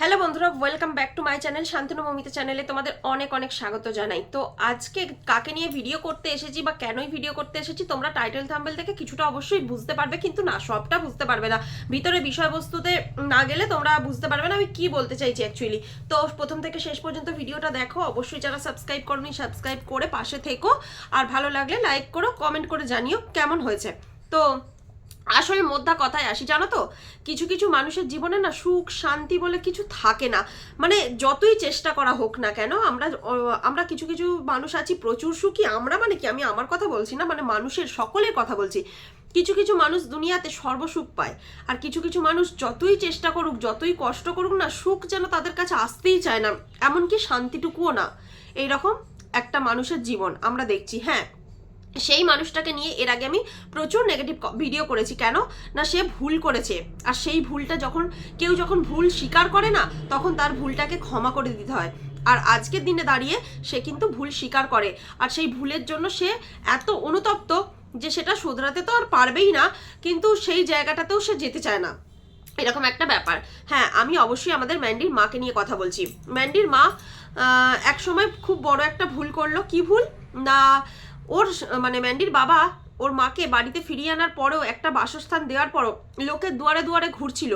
Hello বন্ধুরা, welcome back to my channel Shantanu Mamita চ্যানেলে তোমাদের অনেক অনেক স্বাগত জানাই। তো আজকে কাকে নিয়ে ভিডিও করতে এসেছি বা কেনই ভিডিও করতে এসেছি তোমরা টাইটেল থাম্বনেল থেকে কিছুটা অবশ্যই বুঝতে পারবে, কিন্তু না সবটা বুঝতে পারবে না। ভিতরে বিষয়বস্তুতে না গেলে তোমরা বুঝতে পারবে না আমি কি বলতে চাইছি অ্যাকচুয়ালি। তো প্রথম থেকে শেষ পর্যন্ত ভিডিওটা দেখো, অবশ্যই যারা সাবস্ক্রাইব করোনি সাবস্ক্রাইব করে পাশে থেকো, আর ভালো লাগলে লাইক করো, কমেন্ট করে জানিও কেমন হয়েছে। তো আসলে মোদ্দা কথায় আসি, জানো তো, কিছু কিছু মানুষের জীবনে না সুখ শান্তি বলে কিছু থাকে না। মানে যতই চেষ্টা করা হোক না কেন, আমরা কিছু কিছু মানুষ আছি প্রচুর সুখী। আমরা মানে কি, আমি আমার কথা বলছি না, মানে মানুষের সকলের কথা বলছি। কিছু কিছু মানুষ দুনিয়াতে সর্বসুখ পায়, আর কিছু কিছু মানুষ যতই চেষ্টা করুক যতই কষ্ট করুক না, সুখ যেন তাদের কাছে আসতেই চায় না, এমনকি শান্তিটুকুও না। এইরকম একটা মানুষের জীবন আমরা দেখছি। হ্যাঁ, সেই মানুষটাকে নিয়ে এর আগে আমি প্রচুর নেগেটিভ ভিডিও করেছি। কেন না, সে ভুল করেছে, আর সেই ভুলটা যখন ভুল স্বীকার করে না, তখন তার ভুলটাকে ক্ষমা করে দিতে হয়। আর আজকের দিনে দাঁড়িয়ে সে কিন্তু ভুল স্বীকার করে, আর সেই ভুলের জন্য সে এত অনুতপ্ত যে সেটা শোধরাতে তো আর পারবেই না, কিন্তু সেই জায়গাটাতেও সে যেতে চায় না, এরকম একটা ব্যাপার। হ্যাঁ, আমি অবশ্যই আমাদের ম্যান্ডির মাকে নিয়ে কথা বলছি। ম্যান্ডির মা এক সময় খুব বড় একটা ভুল করলো। কি ভুল না, ওর মানে ম্যান্ডির বাবা ওর মাকে বাড়িতে ফিরিয়ে আনার পরেও, একটা বাসস্থান দেওয়ার পরও লোকের দুয়ারে দুয়ারে ঘুরছিল,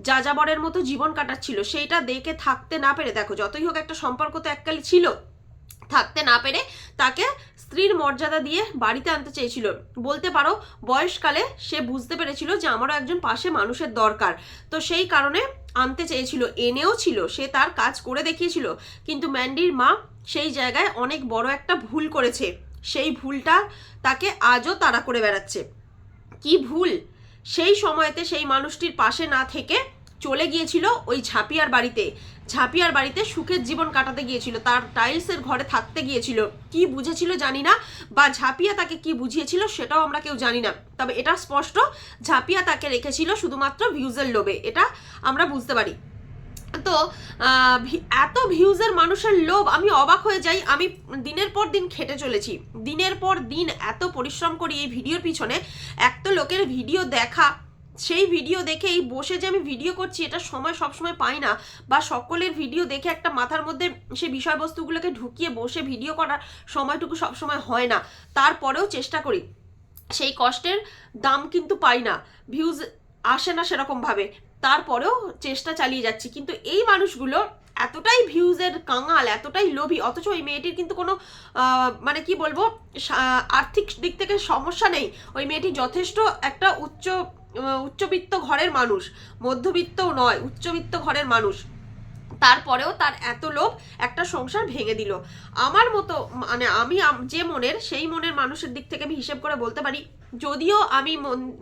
যাযাবরের মতো জীবন কাটাচ্ছিল। সেইটা দেখে থাকতে না পেরে, দেখো যতই হোক একটা সম্পর্ক তো এককালে ছিল, থাকতে না পেরে তাকে স্ত্রীর মর্যাদা দিয়ে বাড়িতে আনতে চেয়েছিল। বলতে পারো বয়সকালে সে বুঝতে পেরেছিল যে আমারও একজন পাশে মানুষের দরকার, তো সেই কারণে আনতে চেয়েছিল, এনেও ছিল, সে তার কাজ করে দেখিয়েছিল। কিন্তু ম্যান্ডির মা সেই জায়গায় অনেক বড় একটা ভুল করেছে। সেই ভুলটা তাকে আজও তাড়া করে বেড়াচ্ছে। কি ভুল? সেই সময়তে সেই মানুষটির পাশে না থেকে চলে গিয়েছিল ওই ঝাঁপিয়ার বাড়িতে সুখের জীবন কাটাতে গিয়েছিল, তার টাইলসের ঘরে থাকতে গিয়েছিল। কি বুঝেছিল জানি না, বা ঝাঁপিয়া তাকে কি বুঝিয়েছিল সেটাও আমরা কেউ জানি না। তবে এটা স্পষ্ট, ঝাঁপিয়া তাকে রেখেছিল শুধুমাত্র ভিউজের লোভে, এটা আমরা বুঝতে পারি। তো এত ভিউজের মানুষের লোভ, আমি অবাক হয়ে যাই। আমি দিনের পর দিন খেটে চলেছি, দিনের পর দিন এত পরিশ্রম করি এই ভিডিওর পিছনে। এক তো লোকের ভিডিও দেখা, সেই ভিডিও দেখেই বসে যে আমি ভিডিও করছি এটা সময় সবসময় পাই না, বা সকলের ভিডিও দেখে একটা মাথার মধ্যে সেই বিষয়বস্তুগুলোকে ঢুকিয়ে বসে ভিডিও করার সময়টুকু সবসময় হয় না। তারপরেও চেষ্টা করি, সেই কষ্টের দাম কিন্তু পাই না, ভিউজ আসে না সেরকমভাবে, তারপরেও চেষ্টা চালিয়ে যাচ্ছি। কিন্তু এই মানুষগুলো এতটাই ভিউজের কাঙাল, এতটাই লোভী, অথচ ওই মেয়েটির কিন্তু কোনো মানে কি বলবো, আর্থিক দিক থেকে সমস্যা নেই। ওই মেয়েটি যথেষ্ট একটা উচ্চবিত্ত ঘরের মানুষ, মধ্যবিত্তও নয়, উচ্চবিত্ত ঘরের মানুষ। তারপরেও তার এত লোভ একটা সংসার ভেঙে দিল। আমার মতো মানে আমি যে মনের, সেই মনের মানুষের দিক থেকে আমি হিসেব করে বলতে পারি, যদিও আমি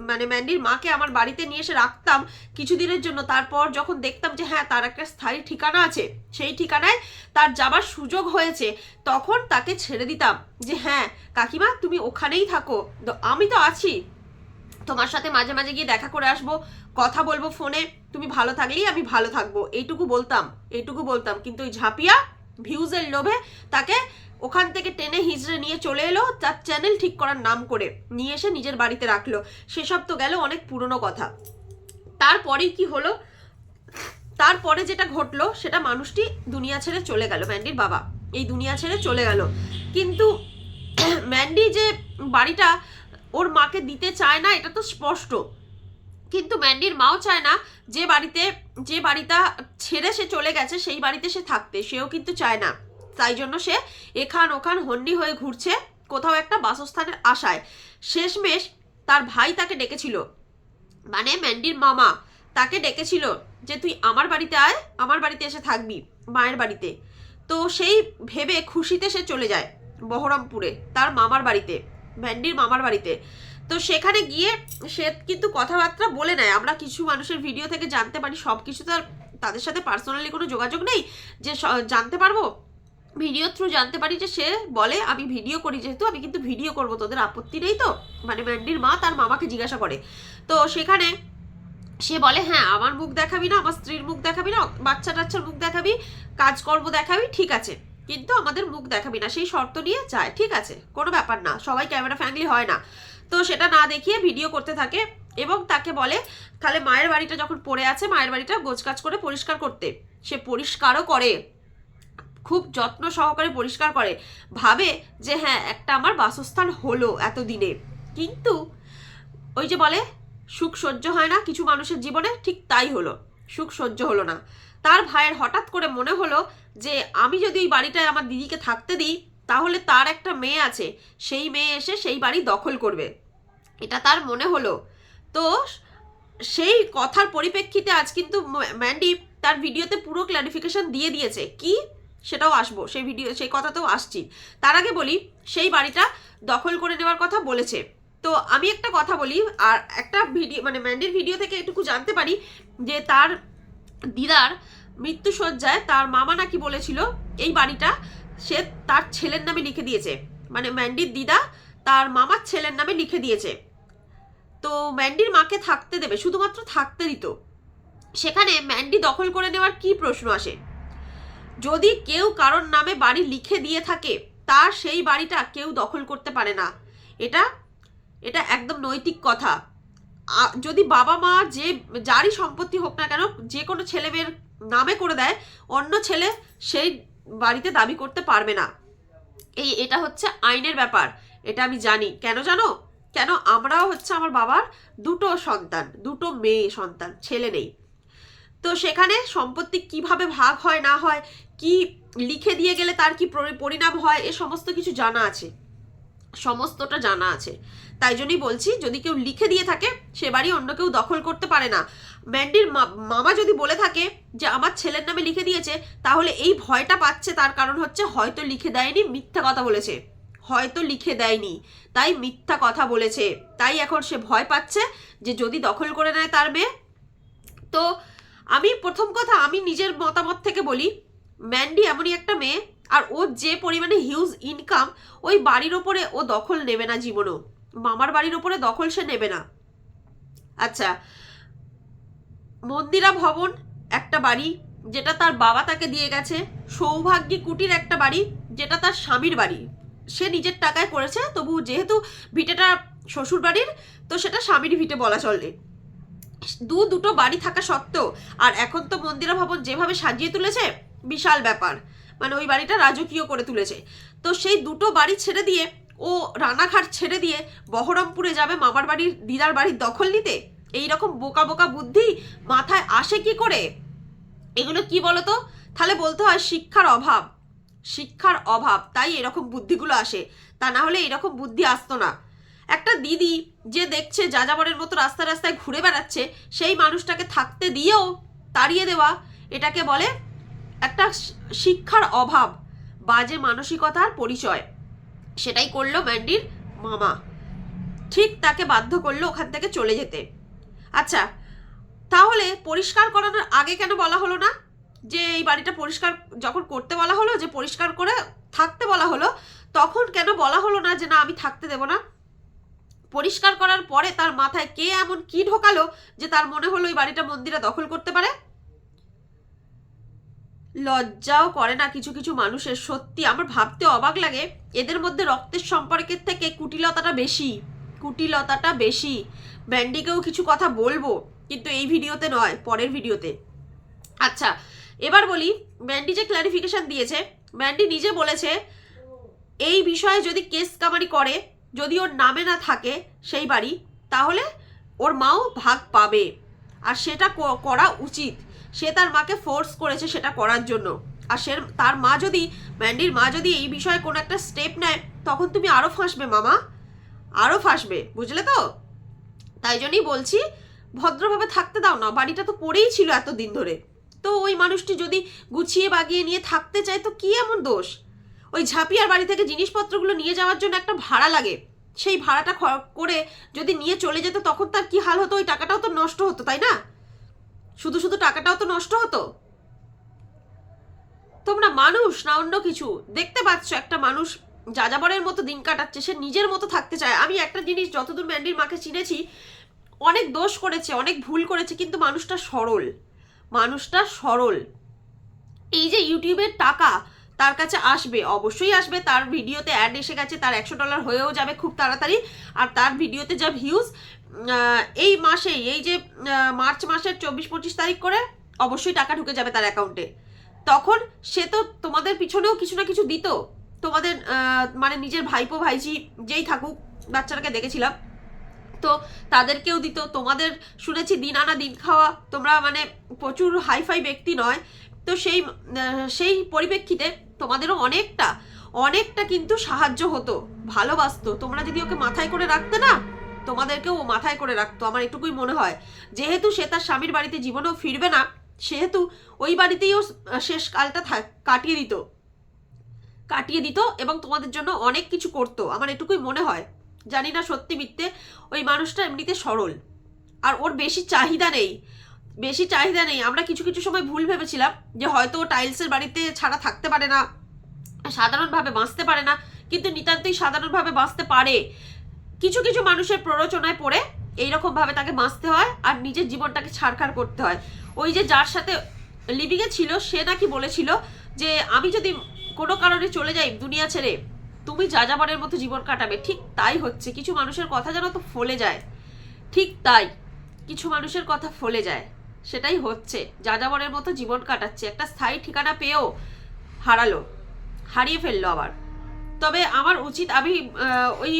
মানে ম্যান্ডির মাকে আমার বাড়িতে নিয়ে এসে রাখতাম কিছুদিনের জন্য, তারপর যখন দেখতাম যে হ্যাঁ তার একটা স্থায়ী ঠিকানা আছে, সেই ঠিকানায় তার যাবার সুযোগ হয়েছে, তখন তাকে ছেড়ে দিতাম যে হ্যাঁ কাকিমা তুমি ওখানেই থাকো, আমি তো আছি, তোমার সাথে মাঝে মাঝে গিয়ে দেখা করে আসবো, কথা বলবো ফোনে, তুমি ভালো থাকলেই আমি ভালো থাকবো, এইটুকু বলতাম। কিন্তু ওই ঝাঁপিয়া ভিউজের লোভে তাকে ওখান থেকে টেনে হিজড়ে নিয়ে চলে এলো, তার চ্যানেল ঠিক করার নাম করে নিয়ে এসে নিজের বাড়িতে রাখলো। সেসব তো গেল অনেক পুরনো কথা। তারপরেই কি হলো, তারপরে যেটা ঘটলো সেটা, মানুষটি দুনিয়া ছেড়ে চলে গেল, ম্যান্ডির বাবা এই দুনিয়া ছেড়ে চলে গেল। কিন্তু ম্যান্ডি যে বাড়িটা ওর মাকে দিতে চায় না এটা তো স্পষ্ট, কিন্তু ম্যান্ডির মাও চায় না যে বাড়িটা ছেড়ে সে চলে গেছে সেই বাড়িতে সে থাকতে, সেও কিন্তু চায় না। তাই জন্য সে এখান ওখান হন্ডি হয়ে ঘুরছে কোথাও একটা বাসস্থানের আশায়। শেষমেশ তার ভাই তাকে ডেকেছিল, মানে ম্যান্ডির মামা তাকে ডেকেছিল যে তুই আমার বাড়িতে আয়, আমার বাড়িতে এসে থাকবি, মায়ের বাড়িতে। তো সেই ভেবে খুশিতে সে চলে যায় বহরমপুরে তার মামার বাড়িতে, ম্যান্ডির মামার বাড়িতে। তো সেখানে গিয়ে সে কিন্তু কথাবার্তা বলে নেয়, আমরা কিছু মানুষের ভিডিও থেকে জানতে পারি, সব কিছু তো আর তাদের সাথে পার্সোনালি কোনো যোগাযোগ নেই যে জানতে পারবো, ভিডিও থ্রু জানতে পারি যে সে বলে আমি ভিডিও করি, যেহেতু আমি কিন্তু ভিডিও করব, তোদের আপত্তি নেই তো, মানে ম্যান্ডির মা তার মামাকে জিজ্ঞাসা করে। তো সেখানে সে বলে হ্যাঁ আমার মুখ দেখাবি না, আমার স্ত্রীর মুখ দেখাবি না, বাচ্চা টাচ্চার মুখ দেখাবি, কাজকর্ম দেখাবি, ঠিক আছে, কিন্তু আমাদের মুখ দেখাবি না, সেই শর্ত নিয়ে যায়। ঠিক আছে, কোনো ব্যাপার না, সবাই ক্যামেরা ফ্যামিলি হয় না। তো সেটা না দেখিয়ে ভিডিও করতে থাকে। এবং তাকে বলে তাহলে মায়ের বাড়িটা যখন পড়ে আছে মায়ের বাড়িটা গোছগাছ করে পরিষ্কার করতে। সে পরিষ্কারও করে, খুব যত্ন সহকারে পরিষ্কার করে, ভাবে যে হ্যাঁ একটা আমার বাসস্থান হলো এতদিনে। কিন্তু ওই যে বলে সুখ সহ্য হয় না কিছু মানুষের জীবনে, ঠিক তাই হলো, সুখ সহ্য হলো না। তার ভাইয়ের হঠাৎ করে মনে হলো যে আমি যদি ওই বাড়িটায় আমার দিদিকে থাকতে দিই তাহলে তার একটা মেয়ে আছে, সেই মেয়ে এসে সেই বাড়ি দখল করবে, এটা তার মনে হলো। তো সেই কথার পরিপ্রেক্ষিতে আজ কিন্তু ম্যান্ডি তার ভিডিওতে পুরো ক্ল্যারিফিকেশন দিয়ে দিয়েছে। কি সেটাও আসবো, সেই ভিডিও সেই কথাতেও আসছি। তার আগে বলি সেই বাড়িটা দখল করে নেওয়ার কথা বলেছে। তো আমি একটা কথা বলি, আর একটা ভিডিও মানে ম্যান্ডির ভিডিও থেকে এটুকু জানতে পারি যে তার দিদার মৃত্যুসজ্জায় তার মামা নাকি বলেছিল এই বাড়িটা সে তার ছেলের নামে লিখে দিয়েছে, মানে ম্যান্ডির দিদা তার মামার ছেলের নামে লিখে দিয়েছে। তো ম্যান্ডির মাকে থাকতে দেবে, শুধুমাত্র থাকতে দিত। সেখানে ম্যান্ডি দখল করে নেওয়ার কি প্রশ্ন আসে? যদি কেউ কারোর নামে বাড়ি লিখে দিয়ে থাকে তার সেই বাড়িটা কেউ দখল করতে পারে না, এটা এটা একদম নৈতিক কথা। যদি বাবা মা যে যারই সম্পত্তি হোক না কেন যে কোনো ছেলে মেয়ের নামে করে দেয়, অন্য ছেলে সেই বাড়িতে দাবি করতে পারবে না। এটা হচ্ছে আইনের ব্যাপার, এটা আমি জানি। কেন জানো? কেন আমরাও হচ্ছে আমার বাবার দুটো সন্তান, দুটো মেয়ে সন্তান, ছেলে নেই। তো সেখানে সম্পত্তি কিভাবে ভাগ হয় না হয়, কি লিখে দিয়ে গেলে তার কি পরিণাম হয়, এ সমস্ত কিছু জানা আছে, সমস্তটা জানা আছে। তাই জন্যই বলছি যদি কেউ লিখে দিয়ে থাকে সে বাড়ি অন্য কেউ দখল করতে পারে না। ম্যান্ডির মামা যদি বলে থাকে যে আমার ছেলের নামে লিখে দিয়েছে, তাহলে এই ভয়টা পাচ্ছে, তার কারণ হচ্ছে হয়তো লিখে দেয়নি, মিথ্যা কথা বলেছে, হয়তো লিখে দেয়নি তাই মিথ্যা কথা বলেছে, তাই এখন সে ভয় পাচ্ছে যে যদি দখল করে নেয় তার মেয়ে। তো আমি প্রথম কথা আমি নিজের মতামত থেকে বলি, ম্যান্ডি এমনই একটা মেয়ে, আর ও যে পরিমাণে হিউজ ইনকাম, ওই বাড়ির ওপরে ও দখল নেবে না জীবনেও, মামার বাড়ির ওপরে দখল সে নেবে না। আচ্ছা, মন্দিরা ভবন একটা বাড়ি যেটা তার বাবা তাকে দিয়ে গেছে, সৌভাগ্যী কুটির একটা বাড়ি যেটা তার স্বামীর বাড়ি, সে নিজের টাকায় করেছে, তবু যেহেতু ভিটেটা শ্বশুর বাড়ির তো সেটা স্বামীর ভিটে বলা চলে। দুটো বাড়ি থাকা সত্ত্বেও, আর এখন তো মন্দিরা ভবন যেভাবে সাজিয়ে তুলেছে বিশাল ব্যাপার, মানে ওই বাড়িটা রাজকীয় করে তুলেছে। তো সেই দুটো বাড়ি ছেড়ে দিয়ে ও রানাঘাট ছেড়ে দিয়ে বহরমপুরে যাবে মামার বাড়ির দিদার বাড়ির দখল নিতে, এইরকম বোকা বোকা বুদ্ধি মাথায় আসে কি করে? এগুলো কি বলতো? তাহলে বলতে হয় শিক্ষার অভাব, শিক্ষার অভাব, তাই এরকম বুদ্ধিগুলো আসে, তা না হলে এরকম বুদ্ধি আসতো না। একটা দিদি যে দেখছে যাযাবরের মতো রাস্তায় রাস্তায় ঘুরে বেড়াচ্ছে, সেই মানুষটাকে থাকতে দিয়েও তাড়িয়ে দেওয়া, এটাকে বলে একটা শিক্ষার অভাব, বাজে মানসিকতার পরিচয়। সেটাই করলো ম্যান্ডির মামা, ঠিক তাকে বাধ্য করলো ওখান থেকে চলে যেতে। আচ্ছা, তাহলে পরিষ্কার করানোর আগে কেন বলা হলো না যে এই বাড়িটা পরিষ্কার, যখন করতে বলা হলো যে পরিষ্কার করে থাকতে বলা হলো, তখন কেন বলা হলো না যে না আমি থাকতে দেব না? পরিষ্কার করার পরে তার মাথায় কে এমন কি ঢোকালো যে তার মনে হলো এই বাড়িটা মন্দিরা দখল করতে পারে? লজ্জাও করে না কিছু কিছু মানুষের, সত্যি আমার ভাবতে অবাক লাগে, এদের মধ্যে রক্তের সম্পর্কের থেকে কুটিলতাটা বেশি, কুটিলতাটা বেশি। ম্যান্ডিকেও কিছু কথা বলবো, কিন্তু এই ভিডিওতে নয়, পরের ভিডিওতে। আচ্ছা, এবার বলি ম্যান্ডি যে ক্ল্যারিফিকেশন দিয়েছে, ম্যান্ডি নিজে বলেছে এই বিষয়ে যদি কেস কামারি করে, যদি ওর নামে না থাকে সেই বাড়ি, তাহলে ওর মাও ভাগ পাবে, আর সেটা করা উচিত। সে তার মাকে ফোর্স করেছে সেটা করার জন্য, আর সে তার মা যদি, ম্যান্ডির মা যদি এই বিষয়ে কোনো একটা স্টেপ নেয়, তখন তুমি আরও ফাঁসবে মামা, আরও ফাঁসবে, বুঝলে তো? তাই জন্যই বলছি ভদ্রভাবে থাকতে দাও না, বাড়িটা তো পড়েই ছিল এতদিন ধরে। তো ওই মানুষটি যদি গুছিয়ে বাগিয়ে নিয়ে থাকতে চায় তো কি এমন দোষ? ওই ঝাঁপিয়ার বাড়ি থেকে জিনিসপত্রগুলো নিয়ে যাওয়ার জন্য একটা ভাড়া লাগে, সেই ভাড়াটা করে যদি নিয়ে চলে যেত তখন তার কি হাল হতো? ওই টাকাটাও তো নষ্ট হতো, তাই না? শুধু শুধু টাকাটাও তো নষ্ট হতো। তোমরা মানুষ না অন্য কিছু? দেখতে পাচ্ছ একটা মানুষ যাযাবরের মতো দিন কাটাচ্ছে, সে নিজের মতো থাকতে চায়। আমি একটা জিনিস যতদূর ম্যান্ডির মাকে চিনেছি, অনেক দোষ করেছে, অনেক ভুল করেছে, কিন্তু মানুষটা সরল, মানুষটা সরল। এই যে ইউটিউবের টাকা তার কাছে আসবে, অবশ্যই আসবে, তার ভিডিওতে অ্যাড এসে গেছে, তার $100 হয়েও যাবে খুব তাড়াতাড়ি, আর তার ভিডিওতে যা ভিউজ, এই মাসেই, এই যে মার্চ মাসের 24-25 তারিখ করে অবশ্যই টাকা ঢুকে যাবে তার অ্যাকাউন্টে। তখন সে তো তোমাদের পিছনেও কিছু না কিছু দিত, তোমাদের মানে নিজের ভাইপো ভাইজি যেই থাকুক, বাচ্চাটাকে দেখেছিলাম, তো তাদেরকেও দিত। তোমাদের শুনেছি দিন আনা দিন খাওয়া, তোমরা মানে প্রচুর হাইফাই ব্যক্তি নয়, তো সেই পরিপ্রেক্ষিতে তোমাদেরও অনেকটা কিন্তু সাহায্য হতো, ভালোবাসতো। তোমরা যদি ওকে মাথায় করে রাখতে না, তোমাদেরকেও ও মাথায় করে রাখতো, আমার এটুকুই মনে হয়। যেহেতু সে তার স্বামীর বাড়িতে জীবনেও ফিরবে না, সেহেতু ওই বাড়িতেই ও শেষ কালটা কাটিয়ে দিত এবং তোমাদের জন্য অনেক কিছু করতো, আমার এটুকুই মনে হয়। জানি না সত্যি মিথ্যে। ওই মানুষটা এমনিতে সরল, আর ওর বেশি চাহিদা নেই। আমরা কিছু কিছু সময় ভুল ভেবেছিলাম যে হয়তো ও টাইলসের বাড়িতে ছাড়া থাকতে পারে না, সাধারণভাবে বাঁচতে পারে না, কিন্তু নিতান্তই সাধারণভাবে বাঁচতে পারে। কিছু কিছু মানুষের প্ররোচনায় পড়ে এইরকমভাবে তাকে বাঁচতে হয় আর নিজের জীবনটাকে ছাড়খাড় করতে হয়। ওই যে যার সাথে লিভিংয়ে ছিল, সে নাকি বলেছিল যে আমি যদি কোনো কারণে চলে যাই দুনিয়া ছেড়ে, তুমি যাযাবরের মতো জীবন কাটাবে। ঠিক তাই হচ্ছে, কিছু মানুষের কথা যেন তো ফলে যায়, ঠিক তাই কিছু মানুষের কথা ফলে যায়, সেটাই হচ্ছে। যাযাবরের মতো জীবন কাটাচ্ছে, একটা স্থায়ী ঠিকানা পেয়েও হারিয়ে ফেললো আবার। তবে আমার উচিত, আমি ওই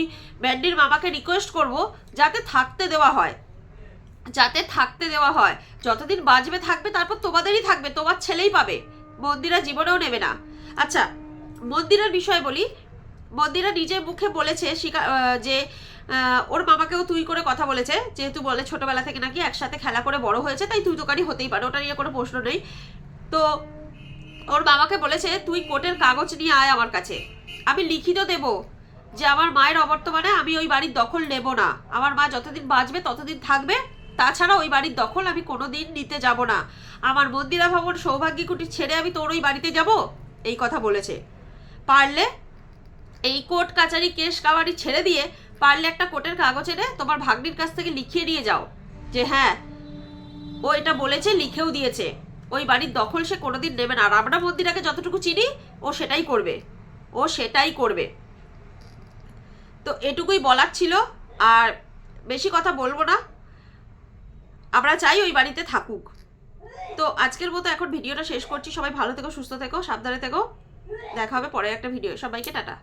ব্যান্ডির মামাকে রিকোয়েস্ট করব যাতে থাকতে দেওয়া হয়, যতদিন বাঁচবে থাকবে, তারপর তোমাদেরই থাকবে, তোমার ছেলেই পাবে, মন্দিরা জীবনেও নেবে না। আচ্ছা, মন্দিরের বিষয় বলি। মন্দিরা নিজে মুখে বলেছে যে ওর মামাকেও তুই করে কথা বলেছে, যেহেতু বলে ছোটবেলা থেকে নাকি একসাথে খেলা করে বড় হয়েছে, তাই তুই তোকারি হতেই পারে, ওটা নিয়ে কোনো প্রশ্ন নেই। তো ওর বাবাকে বলেছে তুই কোর্টের কাগজ নিয়ে আয় আমার কাছে, আমি লিখিত দেব যে আমার মায়ের অবর্তমানে আমি ওই বাড়ির দখল নেব না, আমার মা যতদিন বাঁচবে ততদিন থাকবে, তাছাড়া ওই বাড়ির দখল আমি কোনোদিন নিতে যাব না, আমার মন্দিরা ভবন সৌভাগ্যী কুটি ছেড়ে আমি তোর ওই বাড়িতে যাব, এই কথা বলেছে। পারলে এই কোর্ট কাচারি কেস কাবারি ছেড়ে দিয়ে পারলে একটা কোর্টের কাগজ এনে তোমার ভাগ্নির কাছ থেকে লিখিয়ে নিয়ে যাও যে হ্যাঁ ও এটা বলেছে, লিখেও দিয়েছে, ওই বাড়ির দখল সে কোনোদিন নেবে না। আর আমরা মন্দিরাকে যতটুকু চিনি, ও সেটাই করবে। তো এটুকুই বলার ছিল, আর বেশি কথা বলবো না। আমরা চাই ওই বাড়িতে থাকুক। তো আজকের মতো এখন ভিডিওটা শেষ করছি। সবাই ভালো থেকো, সুস্থ থেকো, সাবধানে থেকো। দেখা হবে পরে একটা ভিডিও। সবাইকে টাটা।